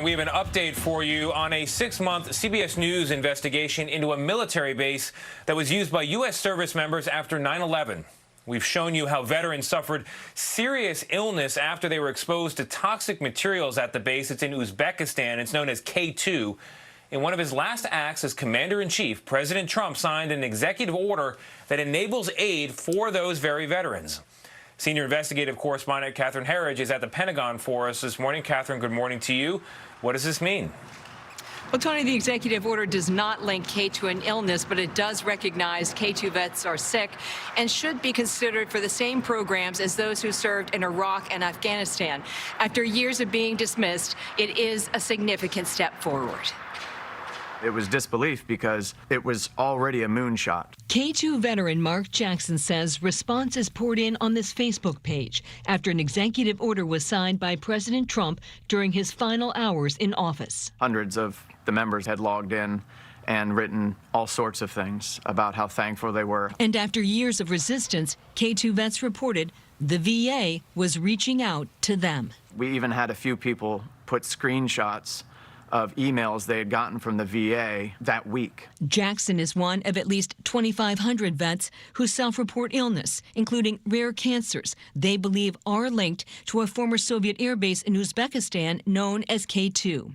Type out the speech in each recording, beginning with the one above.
We have an update for you on a 6-month CBS News investigation into a military base that was used by U.S. service members after 9/11. We've shown you how veterans suffered serious illness after they were exposed to toxic materials at the base. It's in Uzbekistan. It's known as K2. In one of his last acts as commander-in-chief, President Trump signed an executive order that enables aid for those very veterans. Senior investigative correspondent Catherine Herridge is at the Pentagon for us this morning. Catherine, good morning to you. What does this mean? Well, Tony, the executive order does not link K to an illness, but it does recognize K2 vets are sick and should be considered for the same programs as those who served in Iraq and Afghanistan. After years of being dismissed, it is a significant step forward. It was disbelief because it was already a moonshot. K2 veteran Mark Jackson says responses poured in on this Facebook page after an executive order was signed by President Trump during his final hours in office. Hundreds of the members had logged in and written all sorts of things about how thankful they were. And after years of resistance, K2 vets reported the VA was reaching out to them. We even had a few people put screenshots of emails they had gotten from the VA that week. Jackson is one of at least 2,500 vets who self-report illness, including rare cancers they believe are linked to a former Soviet air base in Uzbekistan known as K2.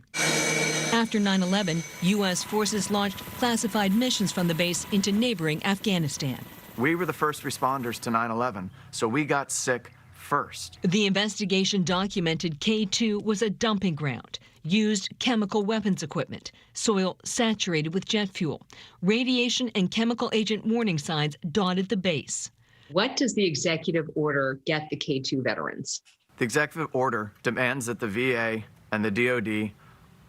After 9/11, U.S. forces launched classified missions from the base into neighboring Afghanistan. We were the first responders to 9/11, so we got sick first. The investigation documented K2 was a dumping ground, used chemical weapons equipment, soil saturated with jet fuel. Radiation and chemical agent warning signs dotted the base. What does the executive order get the K2 veterans? The executive order demands that the VA and the DoD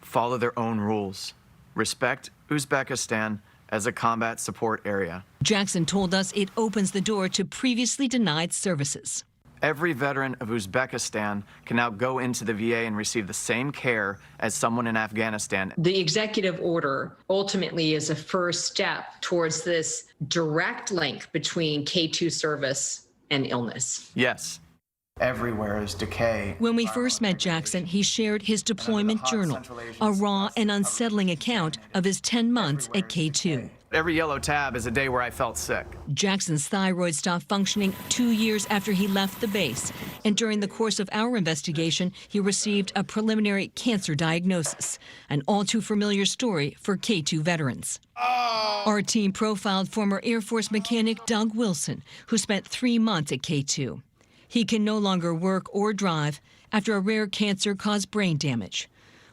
follow their own rules, respect Uzbekistan as a combat support area. Jackson told us it opens the door to previously denied services. Every veteran of Uzbekistan can now go into the VA and receive the same care as someone in Afghanistan. The executive order ultimately is a first step towards this direct link between K2 service and illness. Yes. Everywhere is decay. When we first met Jackson, he shared his deployment journal, a raw and unsettling account of his 10 months at K2. Every yellow tab is a day where I felt sick. Jackson's thyroid stopped functioning 2 years after he left the base. And during the course of our investigation, he received a preliminary cancer diagnosis, an all-too-familiar story for K2 veterans. Our team profiled former Air Force mechanic Doug Wilson, who spent 3 months at K2. He can no longer work or drive after a rare cancer caused brain damage.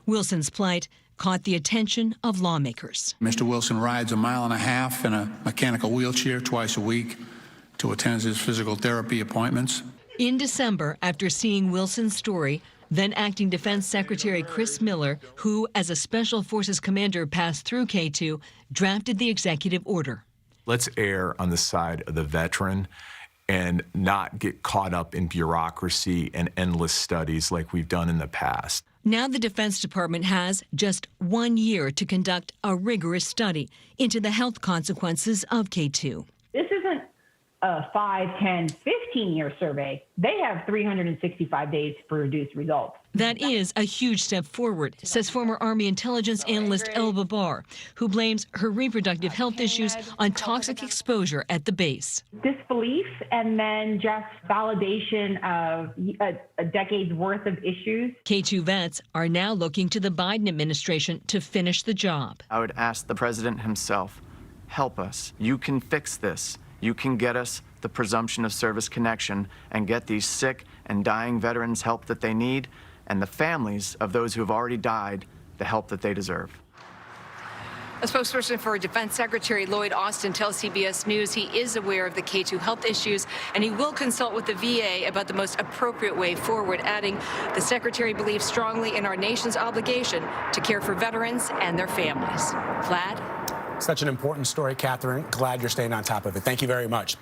Wilson's plight caught the attention of lawmakers. Mr. Wilson rides 1.5 miles in a mechanical wheelchair twice a week to attend his physical therapy appointments. In December, after seeing Wilson's story, then Acting Defense Secretary Chris Miller, who as a Special Forces commander passed through K2, drafted the executive order. Let's err on the side of the veteran and not get caught up in bureaucracy and endless studies like we've done in the past. Now the Defense Department has just 1 year to conduct a rigorous study into the health consequences of K2. This isn't a 5, 10, 15-year survey. They have 365 days to produce results. That is a huge step forward, says former Army intelligence analyst Elba Barr, who blames her reproductive health issues on toxic exposure at the base. Disbelief and then just validation of a decade's worth of issues. K2 vets are now looking to the Biden administration to finish the job. I would ask the president himself, help us. You can fix this. You can get us the presumption of service connection and get these sick and dying veterans help that they need, and the families of those who have already died the help that they deserve. A spokesperson for Defense Secretary Lloyd Austin tells CBS News he is aware of the K2 health issues and he will consult with the VA about the most appropriate way forward, adding the secretary believes strongly in our nation's obligation to care for veterans and their families. Vlad? Such an important story, Catherine. Glad you're staying on top of it. Thank you very much.